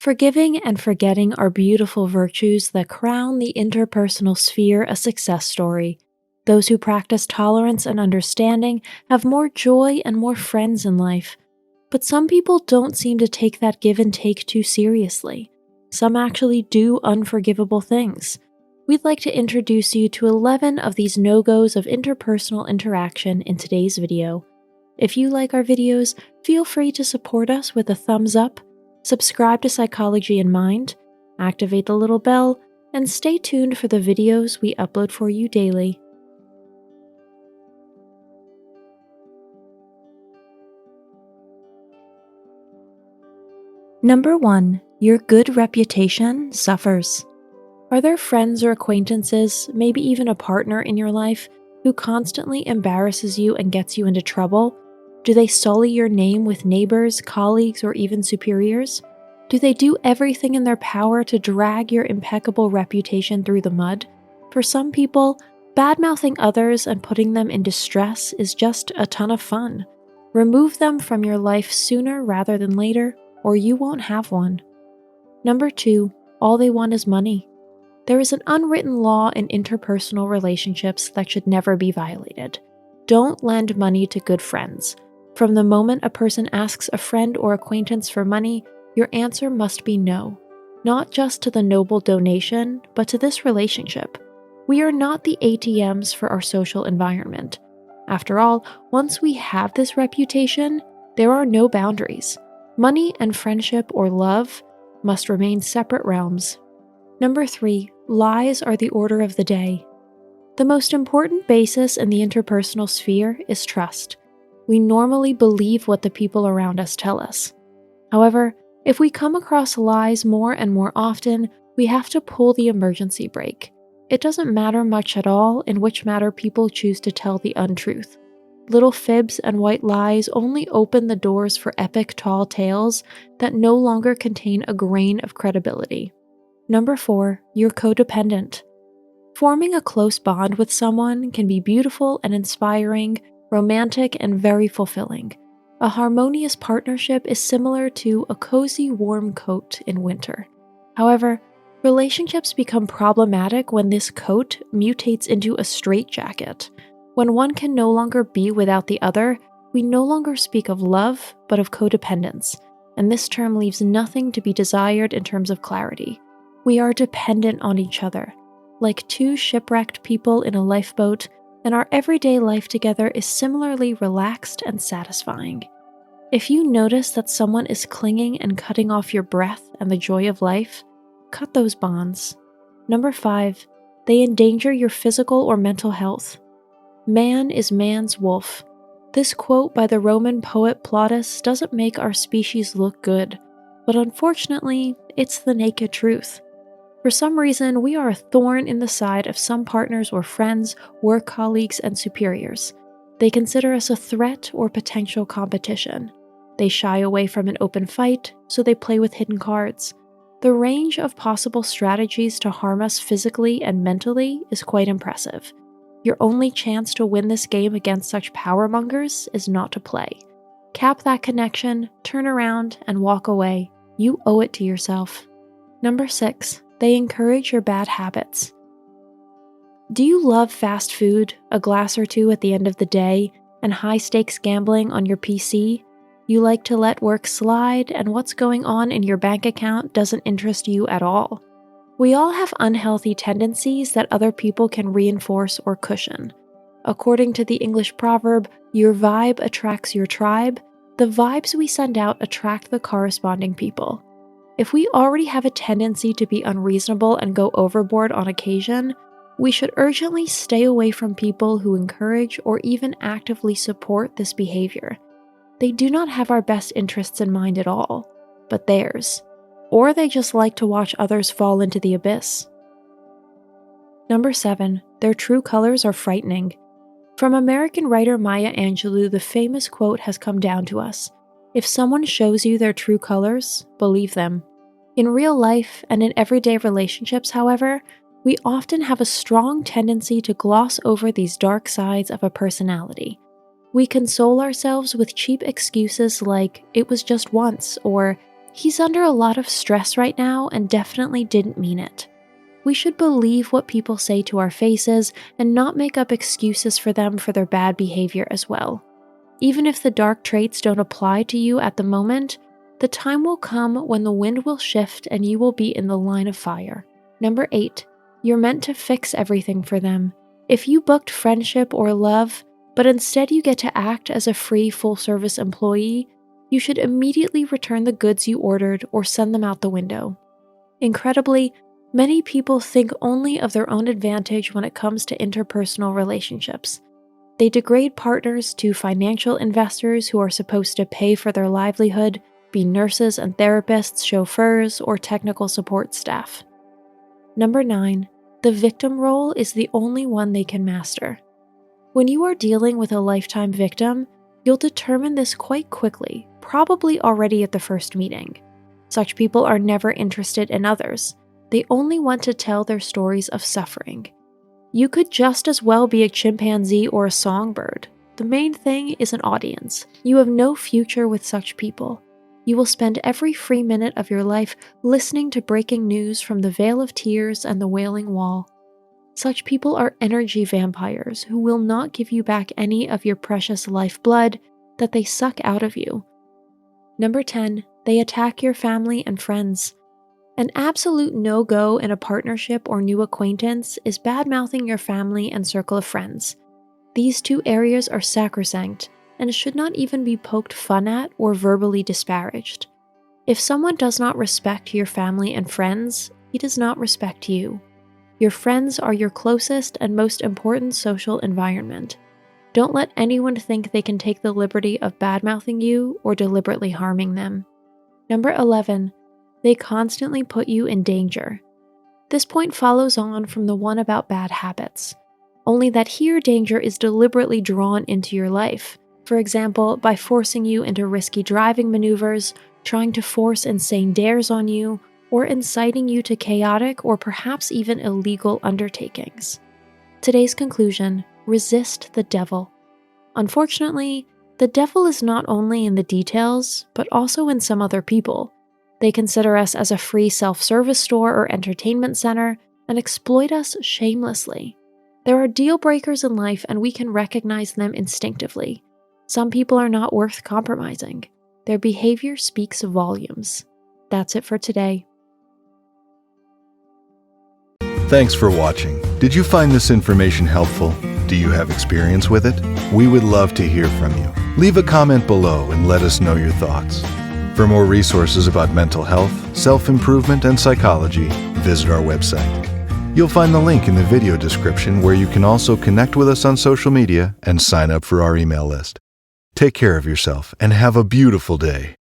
Forgiving and forgetting are beautiful virtues that crown the interpersonal sphere a success story. Those who practice tolerance and understanding have more joy and more friends in life. But some people don't seem to take that give and take too seriously. Some actually do unforgivable things. We'd like to introduce you to 11 of these no-gos of interpersonal interaction in today's video. If you like our videos, feel free to support us with a thumbs up, subscribe to Psychology in Mind, activate the little bell, and stay tuned for the videos we upload for you daily. Number 1. Your good reputation suffers. Are there friends or acquaintances, maybe even a partner in your life, who constantly embarrasses you and gets you into trouble? Do they sully your name with neighbors, colleagues, or even superiors? Do they do everything in their power to drag your impeccable reputation through the mud? For some people, bad-mouthing others and putting them in distress is just a ton of fun. Remove them from your life sooner rather than later, or you won't have one. Number 2, all they want is money. There is an unwritten law in interpersonal relationships that should never be violated. Don't lend money to good friends. From the moment a person asks a friend or acquaintance for money, your answer must be no. Not just to the noble donation, but to this relationship. We are not the ATMs for our social environment. After all, once we have this reputation, there are no boundaries. Money and friendship or love must remain separate realms. Number 3, lies are the order of the day. The most important basis in the interpersonal sphere is trust. We normally believe what the people around us tell us. However, if we come across lies more and more often, we have to pull the emergency brake. It doesn't matter much at all in which matter people choose to tell the untruth. Little fibs and white lies only open the doors for epic tall tales that no longer contain a grain of credibility. Number 4, you're codependent. Forming a close bond with someone can be beautiful and inspiring, romantic and very fulfilling. A harmonious partnership is similar to a cozy warm coat in winter. However, relationships become problematic when this coat mutates into a straitjacket. When one can no longer be without the other, we no longer speak of love, but of codependence, and this term leaves nothing to be desired in terms of clarity. We are dependent on each other, like two shipwrecked people in a lifeboat, and our everyday life together is similarly relaxed and satisfying. If you notice that someone is clinging and cutting off your breath and the joy of life, cut those bonds. Number 5, they endanger your physical or mental health. Man is man's wolf. This quote by the Roman poet Plautus doesn't make our species look good, but unfortunately, it's the naked truth. For some reason, we are a thorn in the side of some partners or friends, work colleagues, and superiors. They consider us a threat or potential competition. They shy away from an open fight, so they play with hidden cards. The range of possible strategies to harm us physically and mentally is quite impressive. Your only chance to win this game against such power mongers is not to play. Cap that connection, turn around, and walk away. You owe it to yourself. Number 6, they encourage your bad habits. Do you love fast food, a glass or two at the end of the day, and high-stakes gambling on your PC? You like to let work slide, and what's going on in your bank account doesn't interest you at all. We all have unhealthy tendencies that other people can reinforce or cushion. According to the English proverb, your vibe attracts your tribe, the vibes we send out attract the corresponding people. If we already have a tendency to be unreasonable and go overboard on occasion, we should urgently stay away from people who encourage or even actively support this behavior. They do not have our best interests in mind at all, but theirs. Or they just like to watch others fall into the abyss. Number 7, their true colors are frightening. From American writer Maya Angelou, the famous quote has come down to us: if someone shows you their true colors, believe them. In real life and in everyday relationships, however, we often have a strong tendency to gloss over these dark sides of a personality. We console ourselves with cheap excuses like, "it was just once," or He's under a lot of stress right now and definitely didn't mean it. We should believe what people say to our faces and not make up excuses for them for their bad behavior as well. Even if the dark traits don't apply to you at the moment, the time will come when the wind will shift and you will be in the line of fire. Number 8, you're meant to fix everything for them. If you booked friendship or love, but instead you get to act as a free full-service employee, you should immediately return the goods you ordered or send them out the window. Incredibly, many people think only of their own advantage when it comes to interpersonal relationships. They degrade partners to financial investors who are supposed to pay for their livelihood, be nurses and therapists, chauffeurs, or technical support staff. Number 9, the victim role is the only one they can master. When you are dealing with a lifetime victim, you'll determine this quite quickly, probably already at the first meeting. Such people are never interested in others. They only want to tell their stories of suffering. You could just as well be a chimpanzee or a songbird. The main thing is an audience. You have no future with such people. You will spend every free minute of your life listening to breaking news from the Vale of Tears and the Wailing Wall. Such people are energy vampires who will not give you back any of your precious lifeblood that they suck out of you. Number 10, they attack your family and friends. An absolute no-go in a partnership or new acquaintance is bad-mouthing your family and circle of friends. These two areas are sacrosanct and should not even be poked fun at or verbally disparaged. If someone does not respect your family and friends, he does not respect you. Your friends are your closest and most important social environment. Don't let anyone think they can take the liberty of bad-mouthing you or deliberately harming them. Number 11, they constantly put you in danger. This point follows on from the one about bad habits, only that here danger is deliberately drawn into your life. For example, by forcing you into risky driving maneuvers, trying to force insane dares on you, or inciting you to chaotic or perhaps even illegal undertakings. Today's conclusion: resist the devil. Unfortunately, the devil is not only in the details, but also in some other people. They consider us as a free self-service store or entertainment center and exploit us shamelessly. There are deal breakers in life and we can recognize them instinctively. Some people are not worth compromising. Their behavior speaks volumes. That's it for today. Thanks for watching. Did you find this information helpful? Do you have experience with it? We would love to hear from you. Leave a comment below and let us know your thoughts. For more resources about mental health, self-improvement, and psychology, visit our website. You'll find the link in the video description where you can also connect with us on social media and sign up for our email list. Take care of yourself and have a beautiful day.